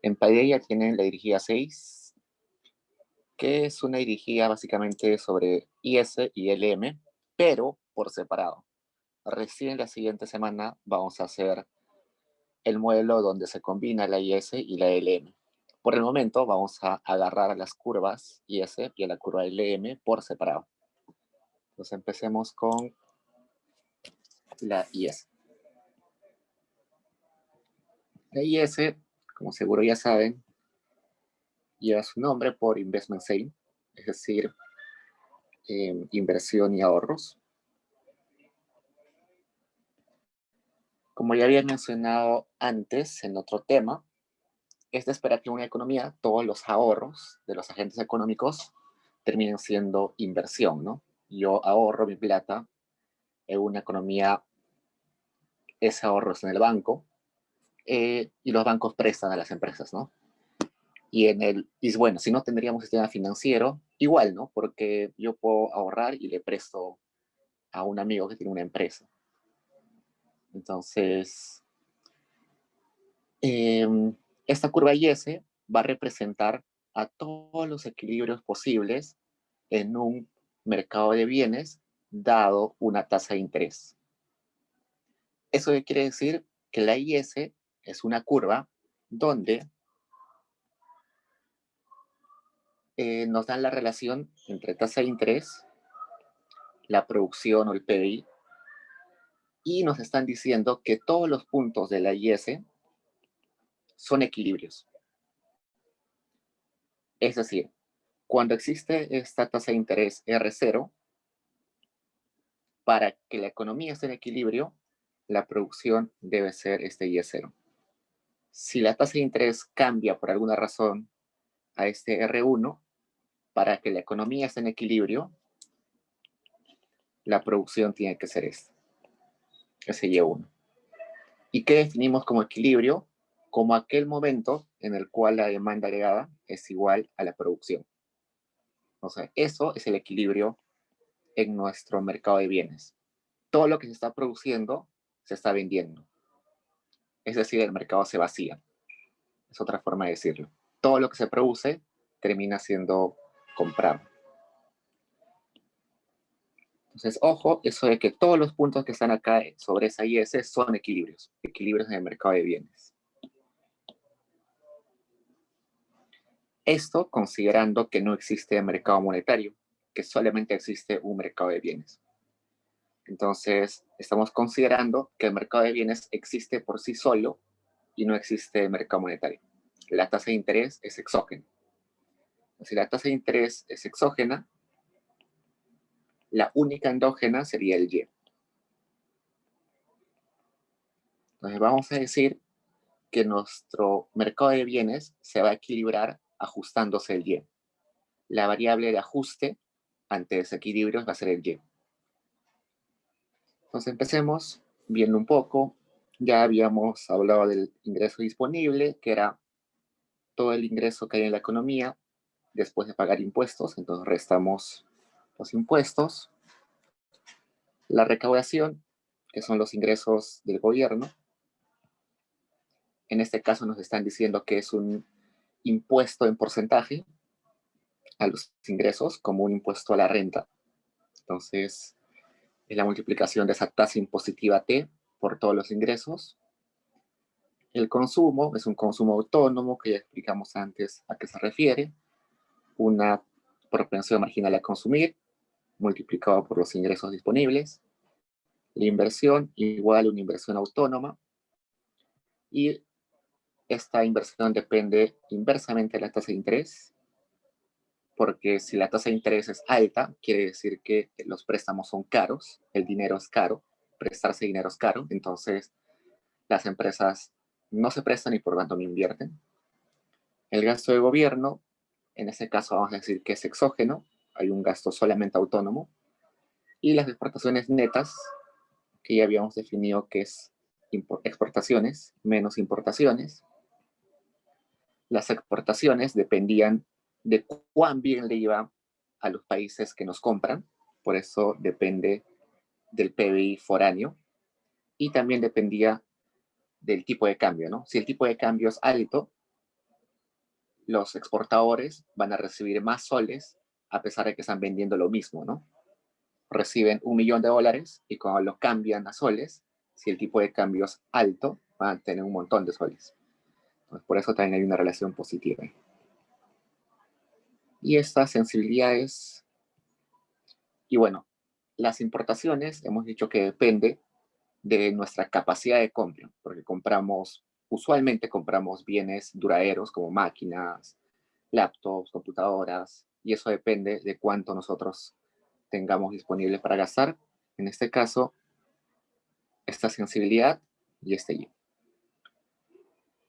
En Paideia tienen la dirigida 6, que es una dirigida básicamente sobre IS y LM, pero por separado. Recién la siguiente semana vamos a hacer el modelo donde se combina la IS y la LM. Por el momento vamos a agarrar a las curvas IS y a la curva LM por separado. Entonces empecemos con la IS. La IS, como seguro ya saben, lleva su nombre por Investment Sale, es decir, inversión y ahorros. Como ya había mencionado antes en otro tema, es de esperar que en una economía todos los ahorros de los agentes económicos terminen siendo inversión, ¿no? Yo ahorro mi plata en una economía, ese ahorro es en el banco, y los bancos prestan a las empresas, ¿no? Y bueno, si no tendríamos sistema financiero, igual, ¿no? Porque yo puedo ahorrar y le presto a un amigo que tiene una empresa. Entonces, esta curva IS va a representar a todos los equilibrios posibles en un mercado de bienes dado una tasa de interés. ¿Eso qué quiere decir? Que la IS es una curva donde nos dan la relación entre tasa de interés, la producción o el PBI, y nos están diciendo que todos los puntos de la IS son equilibrios. Es decir, cuando existe esta tasa de interés R0, para que la economía esté en equilibrio, la producción debe ser este I0. Si la tasa de interés cambia por alguna razón a este R1, para que la economía esté en equilibrio, la producción tiene que ser ese Y1. ¿Y qué definimos como equilibrio? Como aquel momento en el cual la demanda agregada es igual a la producción. O sea, eso es el equilibrio en nuestro mercado de bienes. Todo lo que se está produciendo se está vendiendo. Es decir, el mercado se vacía. Es otra forma de decirlo. Todo lo que se produce termina siendo comprado. Entonces, ojo, eso de que todos los puntos que están acá sobre esa IS son equilibrios en el mercado de bienes. Esto considerando que no existe mercado monetario, que solamente existe un mercado de bienes. Entonces, estamos considerando que el mercado de bienes existe por sí solo y no existe mercado monetario. La tasa de interés es exógena. Si la tasa de interés es exógena, la única endógena sería el Y. Entonces, vamos a decir que nuestro mercado de bienes se va a equilibrar ajustándose el Y. La variable de ajuste ante desequilibrios va a ser el Y. Entonces empecemos viendo un poco. Ya habíamos hablado del ingreso disponible, que era todo el ingreso que hay en la economía después de pagar impuestos. Entonces restamos los impuestos. La recaudación, que son los ingresos del gobierno. En este caso nos están diciendo que es un impuesto en porcentaje a los ingresos, como un impuesto a la renta. Entonces, es la multiplicación de esa tasa impositiva T por todos los ingresos. El consumo es un consumo autónomo, que ya explicamos antes a qué se refiere. Una propensión marginal a consumir, multiplicado por los ingresos disponibles. La inversión igual a una inversión autónoma. Y esta inversión depende inversamente de la tasa de interés, porque si la tasa de interés es alta, quiere decir que los préstamos son caros, el dinero es caro, prestarse dinero es caro, entonces las empresas no se prestan y por tanto no invierten. El gasto de gobierno, en este caso vamos a decir que es exógeno, hay un gasto solamente autónomo, y las exportaciones netas, que ya habíamos definido que es exportaciones menos importaciones. Las exportaciones dependían de cuán bien le iba a los países que nos compran, por eso depende del PBI foráneo, y también dependía del tipo de cambio, ¿no? Si el tipo de cambio es alto, los exportadores van a recibir más soles a pesar de que están vendiendo lo mismo, ¿no? Reciben $1.000.000 y cuando lo cambian a soles, si el tipo de cambio es alto, van a tener un montón de soles. Entonces, por eso también hay una relación positiva. Y estas sensibilidades, y bueno, las importaciones, hemos dicho que depende de nuestra capacidad de compra, porque usualmente compramos bienes duraderos como máquinas, laptops, computadoras, y eso depende de cuánto nosotros tengamos disponible para gastar. En este caso, esta sensibilidad y este Y.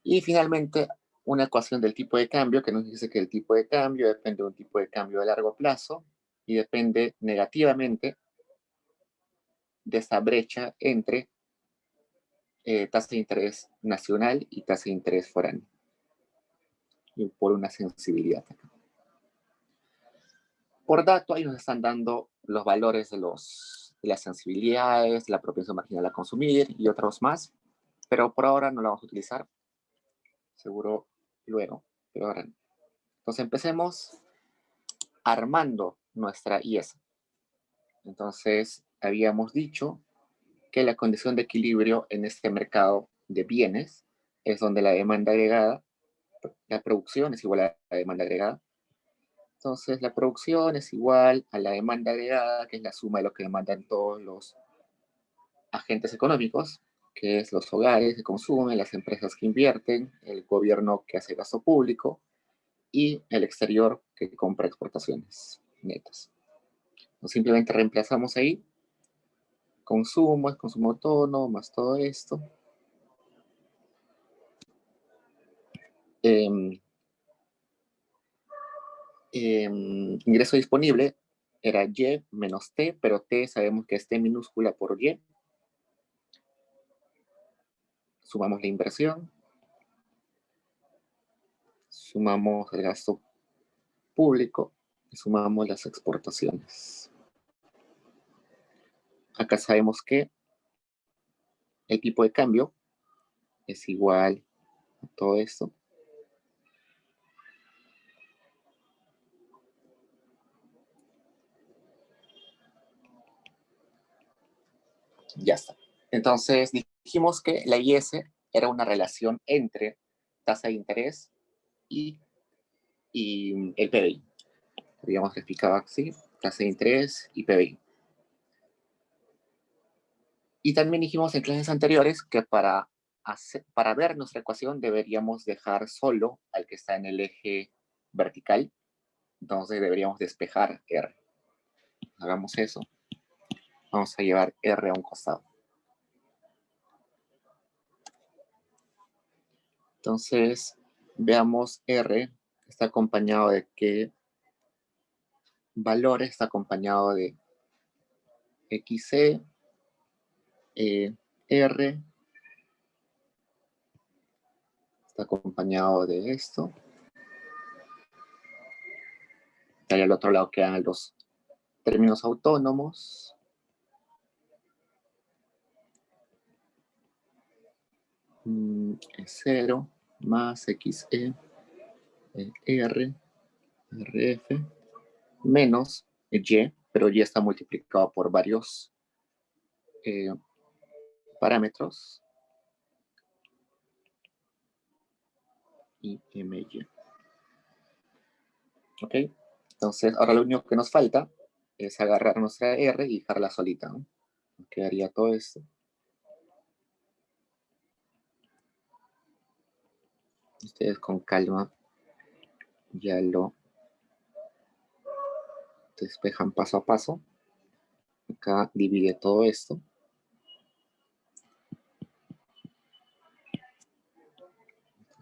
Y finalmente, una ecuación del tipo de cambio que nos dice que el tipo de cambio depende de un tipo de cambio de largo plazo y depende negativamente de esta brecha entre tasa de interés nacional y tasa de interés foráneo. Y por una sensibilidad acá. Por dato, ahí nos están dando los valores de las sensibilidades, la propensión marginal a consumir y otros más, pero por ahora no la vamos a utilizar, seguro luego, pero ahora no. Entonces empecemos armando nuestra IESA. Entonces habíamos dicho que la condición de equilibrio en este mercado de bienes es donde la demanda agregada, la producción es igual a la demanda agregada. Entonces la producción es igual a la demanda agregada, que es la suma de lo que demandan todos los agentes económicos, que es los hogares que consumen, las empresas que invierten, el gobierno que hace gasto público y el exterior que compra exportaciones netas. Entonces, simplemente reemplazamos ahí, consumo es consumo autónomo más todo esto. Ingreso disponible era Y menos T, pero T sabemos que es T minúscula por Y. Sumamos la inversión, sumamos el gasto público y sumamos las exportaciones. Acá sabemos que el tipo de cambio es igual a todo esto. Ya está. Entonces dijimos que la IS era una relación entre tasa de interés y el PBI. Habíamos explicado así, tasa de interés y PBI. Y también dijimos en clases anteriores que para ver nuestra ecuación deberíamos dejar solo al que está en el eje vertical. Entonces deberíamos despejar R. Hagamos eso. Vamos a llevar R a un costado. Entonces, veamos R está acompañado de qué valores, está acompañado de XC, R, está acompañado de esto. Y al otro lado quedan los términos autónomos. Es 0 más XE, R, RF, menos Y, pero Y está multiplicado por varios parámetros. Y MY. ¿Ok? Entonces, ahora lo único que nos falta es agarrar nuestra R y dejarla solita, ¿no? Nos quedaría todo esto. Ustedes con calma ya lo despejan paso a paso. Acá divide todo esto.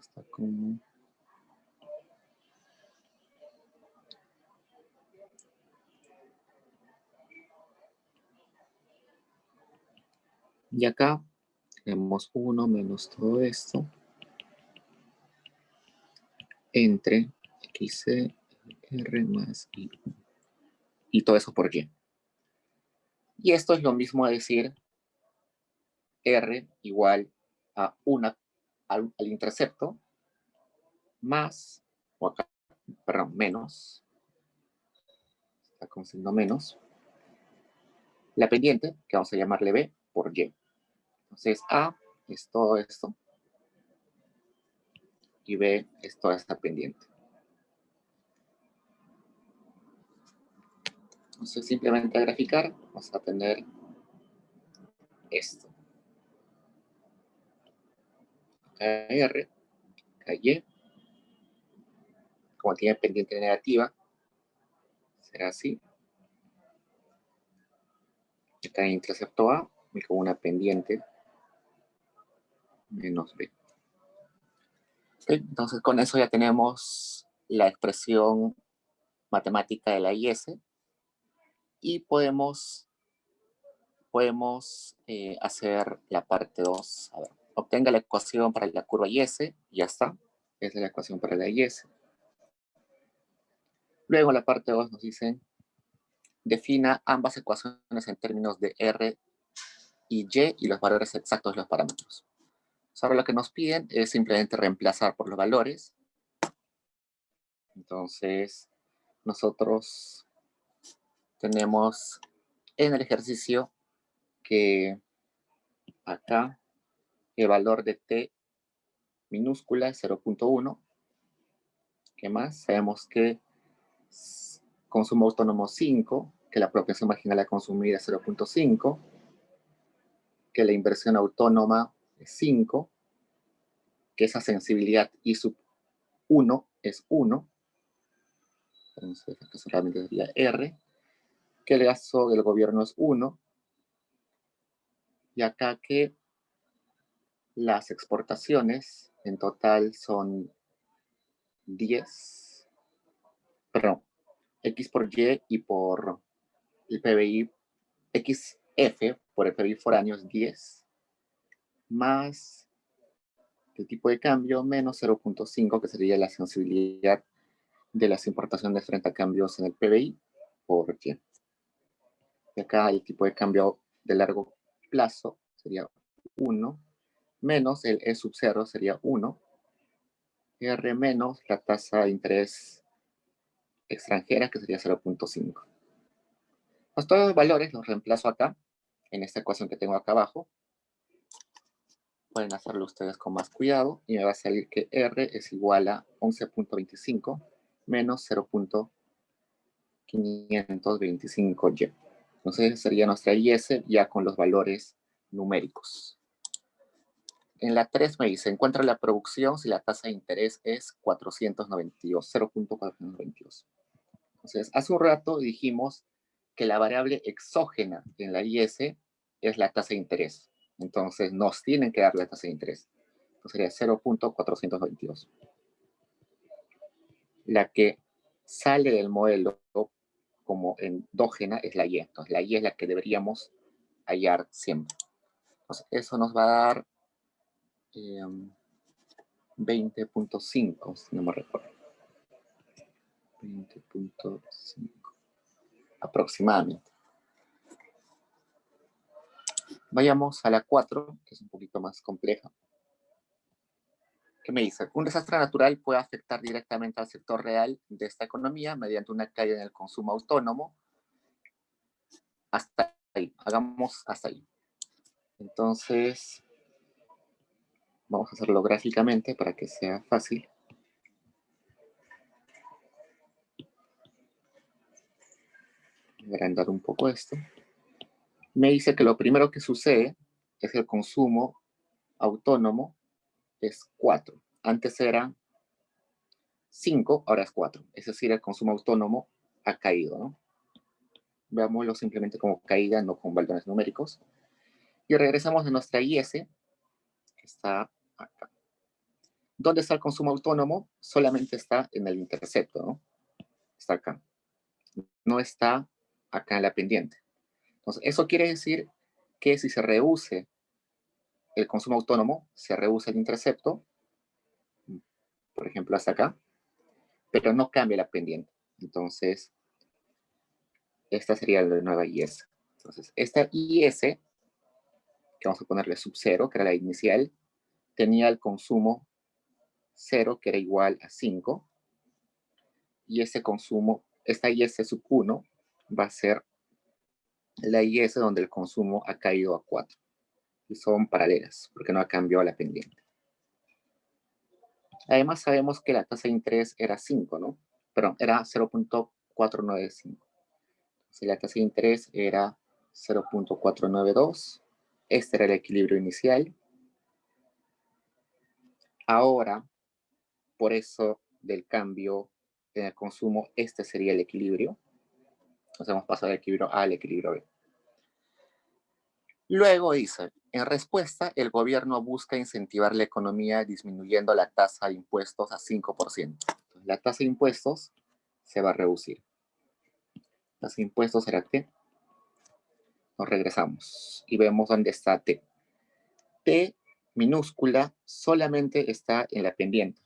Está como... Y acá tenemos 1 menos todo esto entre XC, R más I. Y todo eso por Y. Y esto es lo mismo a decir R igual a al intercepto más, o acá, perdón, menos, está con signo menos, la pendiente, que vamos a llamarle B, por Y. Entonces, A es todo esto, y B es toda esta pendiente. Entonces, simplemente a graficar, vamos a tener esto. Acá R, acá Y, como tiene pendiente negativa, será así. Acá en intercepto A, y con una pendiente menos B. Okay, entonces, con eso ya tenemos la expresión matemática de la IS y podemos hacer la parte 2. A ver, obtenga la ecuación para la curva IS, ya está. Esa es la ecuación para la IS. Luego, la parte 2 nos dicen, defina ambas ecuaciones en términos de R y Y los valores exactos de los parámetros. Ahora lo que nos piden es simplemente reemplazar por los valores. Entonces, nosotros tenemos en el ejercicio que acá el valor de T minúscula es 0.1. ¿Qué más? Sabemos que consumo autónomo 5, que la apropiación marginal a consumir es 0.5, que la inversión autónoma es 5, que esa sensibilidad I sub 1 es 1, entonces esto solamente sería R, que el gasto del gobierno es 1, y acá que las exportaciones en total son 10, perdón, X por Y por el PBI, XF por el PBI foráneo es 10, más el tipo de cambio menos 0.5, que sería la sensibilidad de las importaciones frente a cambios en el PBI por Y. Y acá el tipo de cambio de largo plazo sería 1, menos el E sub 0 sería 1, R menos la tasa de interés extranjera, que sería 0.5. Pues todos los valores los reemplazo acá, en esta ecuación que tengo acá abajo. Pueden hacerlo ustedes con más cuidado y me va a salir que R es igual a 11.25 menos 0.525Y. Entonces sería nuestra IS ya con los valores numéricos. En la 3 me dice, encuentra la producción si la tasa de interés es 492, 0.492. Entonces, hace un rato dijimos que la variable exógena en la IS es la tasa de interés. Entonces, nos tienen que dar la tasa de interés. Entonces, sería 0.422. La que sale del modelo como endógena es la Y. Entonces, la Y es la que deberíamos hallar siempre. Entonces, eso nos va a dar 20.5, si no me recuerdo. 20.5 aproximadamente. Vayamos a la 4, que es un poquito más compleja. ¿Qué me dice? Un desastre natural puede afectar directamente al sector real de esta economía mediante una caída en el consumo autónomo. Hasta ahí, hagamos hasta ahí. Entonces, vamos a hacerlo gráficamente para que sea fácil. Voy a agrandar un poco esto. Me dice que lo primero que sucede es que el consumo autónomo es 4. Antes era 5, ahora es 4. Es decir, el consumo autónomo ha caído, ¿no? Veámoslo simplemente como caída, no con valores numéricos. Y regresamos a nuestra IS, que está acá. ¿Dónde está el consumo autónomo? Solamente está en el intercepto, ¿no? Está acá. No está acá en la pendiente. Entonces, eso quiere decir que si se reduce el consumo autónomo, se reduce el intercepto, por ejemplo, hasta acá, pero no cambia la pendiente. Entonces, esta sería la nueva IS. Entonces, esta IS, que vamos a ponerle sub 0, que era la inicial, tenía el consumo 0, que era igual a 5, y ese consumo, esta IS sub 1 va a ser la IS donde el consumo ha caído a 4. Y son paralelas, porque no ha cambiado la pendiente. Además, sabemos que la tasa de interés era 5, ¿no? Perdón, era 0.495. Si la tasa de interés era 0.492, este era el equilibrio inicial. Ahora, por eso del cambio en el consumo, este sería el equilibrio. Entonces hemos pasado del equilibrio A al equilibrio B. Luego dice, en respuesta, el gobierno busca incentivar la economía disminuyendo la tasa de impuestos a 5%. Entonces, la tasa de impuestos se va a reducir. La tasa de impuestos será T. Nos regresamos y vemos dónde está T. T minúscula solamente está en la pendiente.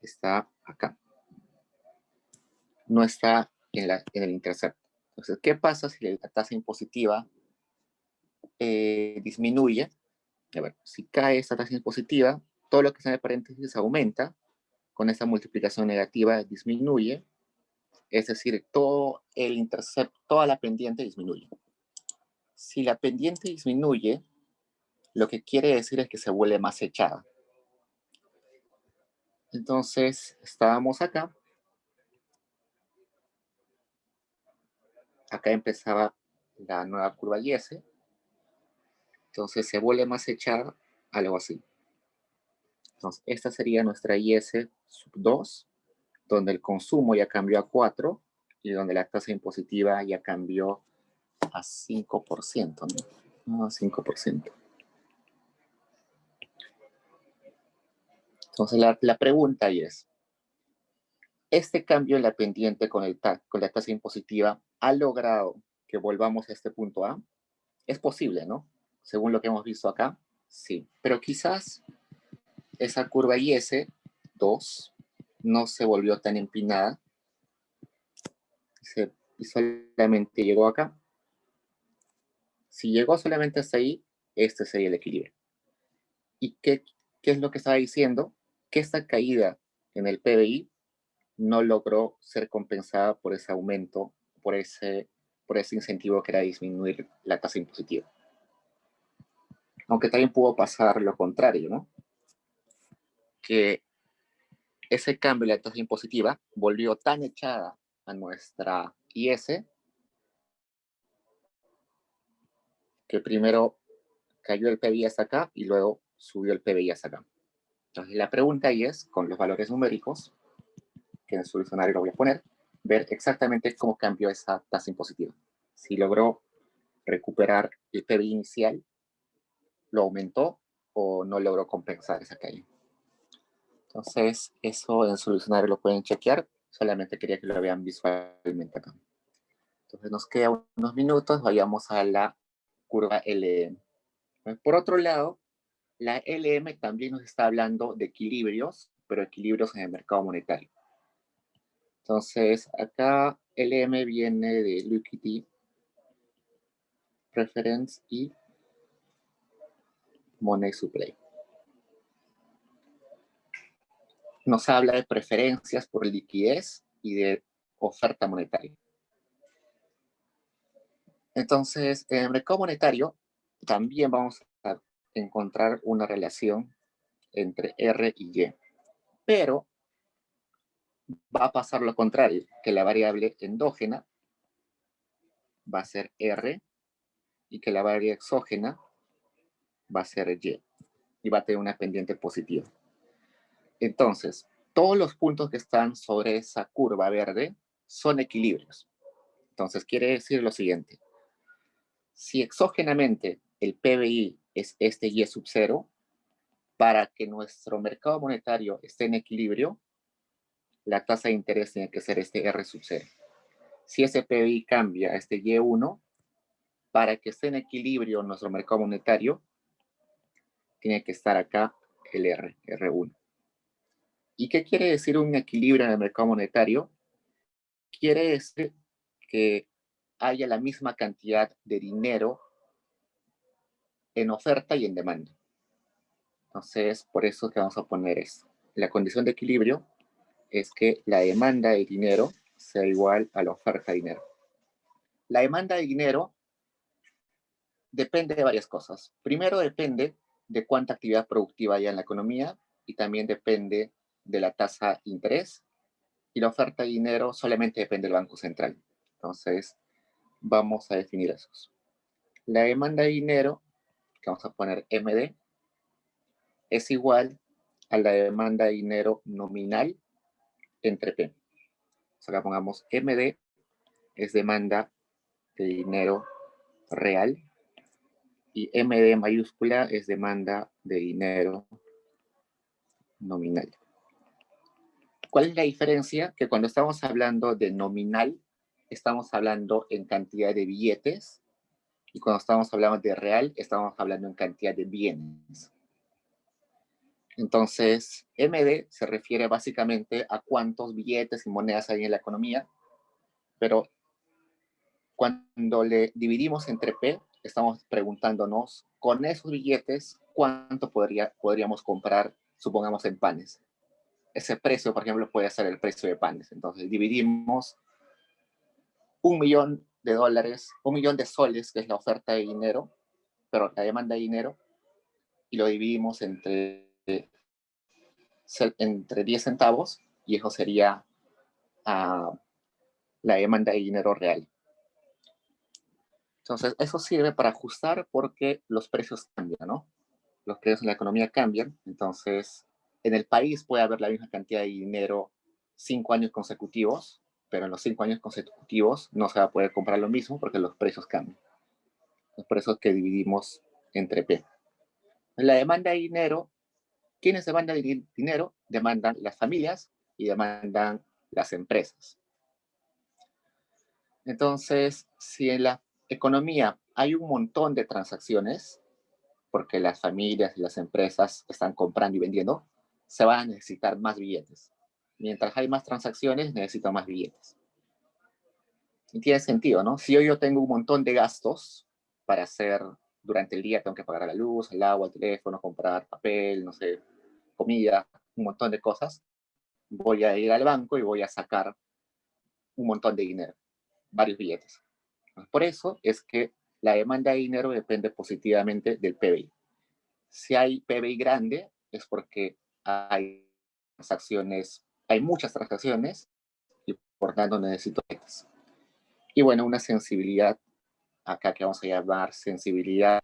Está acá. No está en el intercepto. Entonces, ¿qué pasa si la tasa impositiva disminuye? A ver, si cae esta tasa impositiva, todo lo que está en el paréntesis aumenta, con esa multiplicación negativa disminuye, es decir, todo el intercepto, toda la pendiente disminuye. Si la pendiente disminuye, lo que quiere decir es que se vuelve más echada. Entonces, estábamos acá. Acá empezaba la nueva curva IS. Entonces, se vuelve más echada, algo así. Entonces, esta sería nuestra IS sub 2, donde el consumo ya cambió a 4 y donde la tasa impositiva ya cambió a 5%, ¿no? A 5%. Entonces, la pregunta ahí es, ¿este cambio en la pendiente con la tasa impositiva ha logrado que volvamos a este punto A? Es posible, ¿no? Según lo que hemos visto acá, sí. Pero quizás esa curva IS2 no se volvió tan empinada y solamente llegó acá. Si llegó solamente hasta ahí, este sería el equilibrio. ¿Y qué es lo que estaba diciendo? Que esta caída en el PBI no logró ser compensada por ese aumento, por ese incentivo que era disminuir la tasa impositiva. Aunque también pudo pasar lo contrario, ¿no? Que ese cambio en la tasa impositiva volvió tan echada a nuestra IS que primero cayó el PBI hasta acá y luego subió el PBI hasta acá. Entonces la pregunta ahí es, con los valores numéricos, que en el solucionario lo voy a poner, ver exactamente cómo cambió esa tasa impositiva. Si logró recuperar el PBI inicial, lo aumentó o no logró compensar esa caída. Entonces, eso en el solucionario lo pueden chequear. Solamente quería que lo vean visualmente acá. Entonces, nos quedan unos minutos. Vayamos a la curva LM. Por otro lado, la LM también nos está hablando de equilibrios, pero equilibrios en el mercado monetario. Entonces, acá LM viene de Liquidity Preference y Money Supply. Nos habla de preferencias por liquidez y de oferta monetaria. Entonces, en el mercado monetario también vamos a encontrar una relación entre R y Y, pero va a pasar lo contrario, que la variable endógena va a ser R y que la variable exógena va a ser y va a tener una pendiente positiva. Entonces, todos los puntos que están sobre esa curva verde son equilibrios. Entonces, quiere decir lo siguiente. Si exógenamente el PBI es este Y sub 0, para que nuestro mercado monetario esté en equilibrio, la tasa de interés tiene que ser este R sub 0. Si ese PBI cambia a este Y1, para que esté en equilibrio nuestro mercado monetario, tiene que estar acá el R1. ¿Y qué quiere decir un equilibrio en el mercado monetario? Quiere decir que haya la misma cantidad de dinero en oferta y en demanda. Entonces, por eso es que vamos a poner esto. La condición de equilibrio es que la demanda de dinero sea igual a la oferta de dinero. La demanda de dinero depende de varias cosas. Primero depende de cuánta actividad productiva hay en la economía y también depende de la tasa de interés, y la oferta de dinero solamente depende del Banco Central. Entonces, vamos a definir esos. La demanda de dinero, que vamos a poner MD, es igual a la demanda de dinero nominal entre P. O sea, acá pongamos MD es demanda de dinero real y MD mayúscula es demanda de dinero nominal. ¿Cuál es la diferencia? Que cuando estamos hablando de nominal, estamos hablando en cantidad de billetes, y cuando estamos hablando de real, estamos hablando en cantidad de bienes. Entonces, MD se refiere básicamente a cuántos billetes y monedas hay en la economía, pero cuando le dividimos entre P, estamos preguntándonos, con esos billetes, ¿cuánto podríamos comprar, supongamos, en panes? Ese precio, por ejemplo, puede ser el precio de panes. Entonces, dividimos $1.000.000, 1.000.000 de soles, que es la oferta de dinero, pero la demanda de dinero, y lo dividimos entre 10 centavos, y eso sería la demanda de dinero real. Entonces, eso sirve para ajustar porque los precios cambian, ¿no? Los precios en la economía cambian. Entonces, en el país puede haber la misma cantidad de dinero 5 años consecutivos, pero en los 5 años consecutivos no se va a poder comprar lo mismo porque los precios cambian. Es por eso que dividimos entre P. En la demanda de dinero, ¿quiénes demandan dinero? Demandan las familias y demandan las empresas. Entonces, si en la economía hay un montón de transacciones, porque las familias y las empresas están comprando y vendiendo, se van a necesitar más billetes. Mientras hay más transacciones, necesito más billetes. Y tiene sentido, ¿no? Si yo tengo un montón de gastos para hacer durante el día, tengo que pagar la luz, el agua, el teléfono, comprar papel, no sé, comida, un montón de cosas, voy a ir al banco y voy a sacar un montón de dinero, varios billetes. Por eso es que la demanda de dinero depende positivamente del PBI. Si hay PBI grande, es porque hay muchas transacciones y por tanto necesito billetes. Y bueno, una sensibilidad, acá que vamos a llamar sensibilidad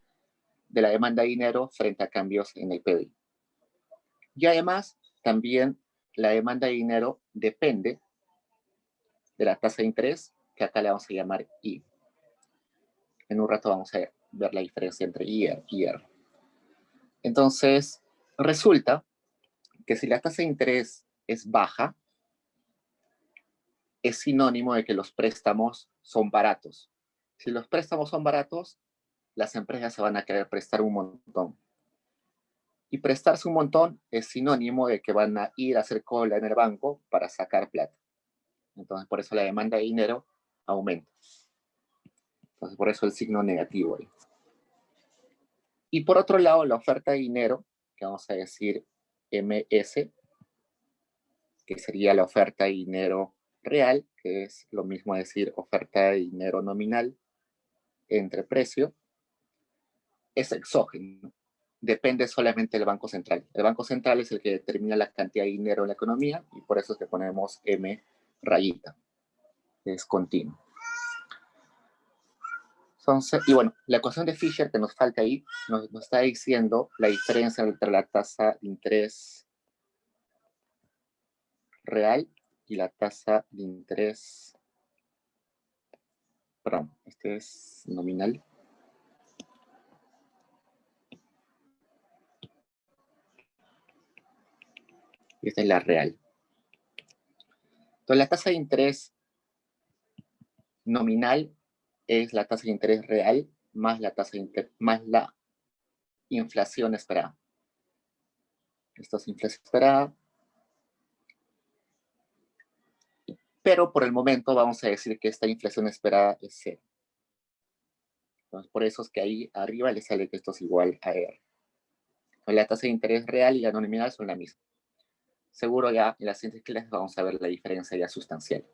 de la demanda de dinero frente a cambios en el PBI. Y además, también la demanda de dinero depende de la tasa de interés, que acá le vamos a llamar I. En un rato vamos a ver la diferencia entre I y R. Entonces, resulta que si la tasa de interés es baja, es sinónimo de que los préstamos son baratos. Si los préstamos son baratos, las empresas se van a querer prestar un montón. Y prestarse un montón es sinónimo de que van a ir a hacer cola en el banco para sacar plata. Entonces, por eso la demanda de dinero aumenta. Entonces, por eso el signo negativo ahí. Y por otro lado, la oferta de dinero, que vamos a decir MS, que sería la oferta de dinero real, que es lo mismo decir oferta de dinero nominal entre precio, es exógeno. Depende solamente del Banco Central. El Banco Central es el que determina la cantidad de dinero en la economía y por eso es que ponemos M rayita, que es continuo. Entonces, y bueno, la ecuación de Fisher que nos falta ahí nos está diciendo la diferencia entre la tasa de interés real y la tasa de interés, perdón, este es nominal. Y esta es la real. Entonces, la tasa de interés nominal es la tasa de interés real más la tasa de interés, más la inflación esperada. Esto es inflación esperada. Pero por el momento vamos a decir que esta inflación esperada es cero. Entonces, por eso es que ahí arriba le sale que esto es igual a R. La tasa de interés real y la nominal son la misma. Seguro ya en las siguientes clases vamos a ver la diferencia ya sustancial.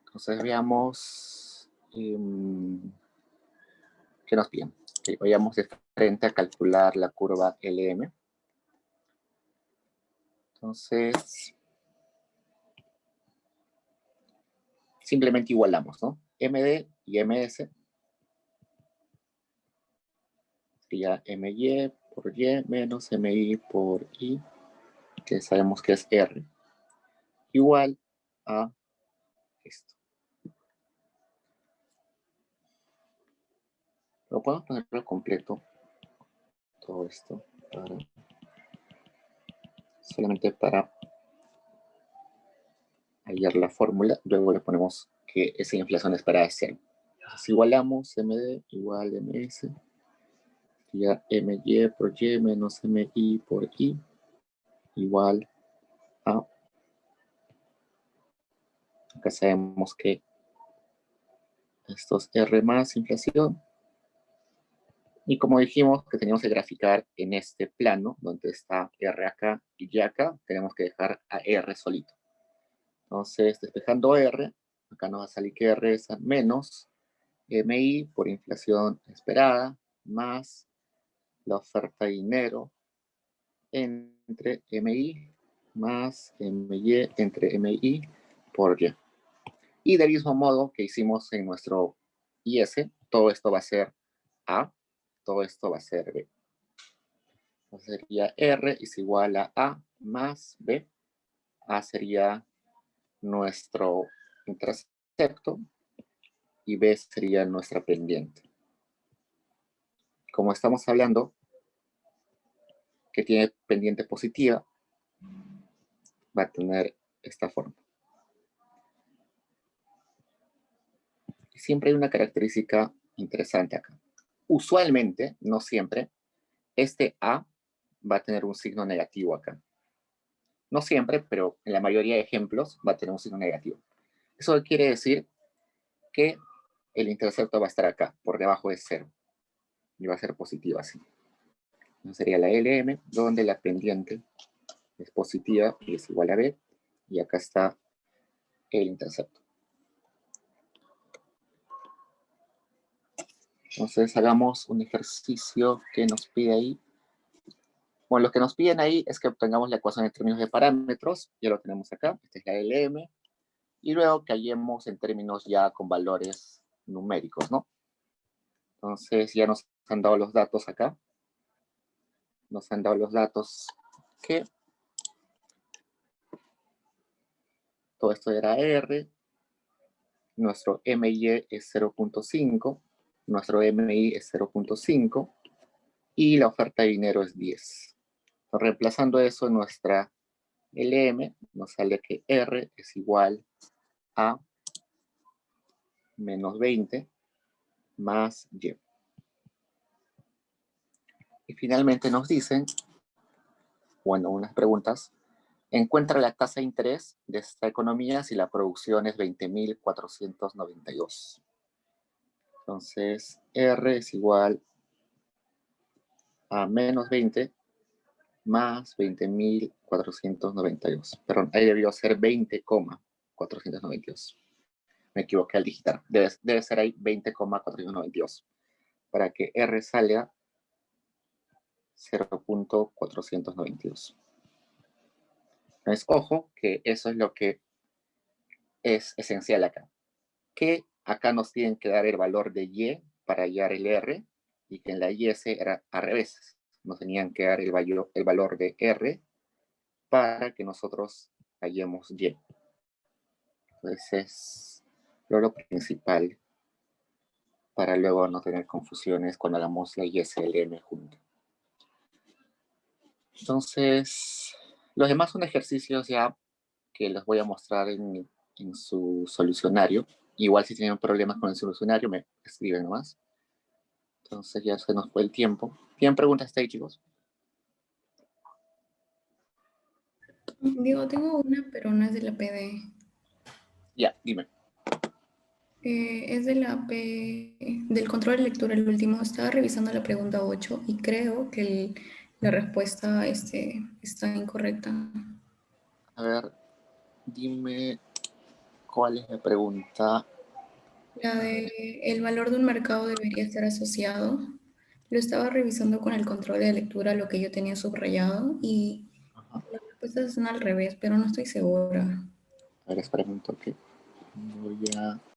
Entonces veamos qué nos piden. Okay, vayamos de frente a calcular la curva LM. Entonces, simplemente igualamos, ¿no? MD y MS sería MY por Y menos MI por I, que sabemos que es R, igual a esto. Lo podemos ponerlo completo, todo esto, solamente para hallar la fórmula. Luego le ponemos que esa inflación esperada es 0. Entonces igualamos MD igual MS, sería MY por Y menos MI por I, igual a, acá sabemos que esto es R más inflación, y como dijimos que teníamos que graficar en este plano, donde está R acá y Y acá, tenemos que dejar a R solito. Entonces, despejando R, acá nos va a salir que R es menos MI por inflación esperada, más la oferta de dinero entre MI más MY entre MI por Y. Y del mismo modo que hicimos en nuestro IS, todo esto va a ser A, todo esto va a ser B. Entonces sería R es igual a más B. A sería nuestro intercepto y B sería nuestra pendiente. Como estamos hablando que tiene pendiente positiva, va a tener esta forma. Y siempre hay una característica interesante acá. Usualmente, no siempre, este A va a tener un signo negativo acá. No siempre, pero en la mayoría de ejemplos va a tener un signo negativo. Eso quiere decir que el intercepto va a estar acá, por debajo de 0. Y va a ser positivo así. Entonces sería la LM, donde la pendiente es positiva y es igual a B. Y acá está el intercepto. Entonces hagamos un ejercicio que nos pide ahí. Bueno, lo que nos piden ahí es que obtengamos la ecuación en términos de parámetros. Ya lo tenemos acá. Esta es la LM. Y luego que hallemos en términos ya con valores numéricos, ¿no? Entonces ya nos han dado los datos acá. Nos han dado los datos que todo esto era R. Nuestro MY es 0.5. Nuestro MI es 0.5. Y la oferta de dinero es 10. Entonces, reemplazando eso en nuestra LM, nos sale que R es igual a menos 20 más Y. Y finalmente nos dicen, bueno, unas preguntas, encuentra la tasa de interés de esta economía si la producción es 20.492. Entonces, R es igual a menos 20 más 20.492. Perdón, ahí debió ser 20,492. Me equivoqué al digitar. Debe ser ahí 20,492 para que R salga 0.492. Entonces, ojo que eso es lo que es esencial acá. Que acá nos tienen que dar el valor de Y para hallar el R y que en la IS era al revés. Nos tenían que dar el valor de R para que nosotros hallemos Y. Entonces es lo principal para luego no tener confusiones cuando hagamos la ISLM junto. Entonces, los demás son ejercicios ya que les voy a mostrar en su solucionario. Igual si tienen problemas con el solucionario, me escriben nomás. Entonces ya se nos fue el tiempo. ¿Tienen preguntas hasta ahí, chicos? Digo, tengo una, pero no es de la PD. Ya, dime. Es de del control de lectura, el último. Estaba revisando la pregunta 8 y creo que la respuesta está incorrecta. A ver, dime cuál es la pregunta. La de el valor de un mercado debería estar asociado. Lo estaba revisando con el control de lectura, lo que yo tenía subrayado, y Ajá. las respuestas están al revés, pero no estoy segura. A ver, espera un toque. Voy a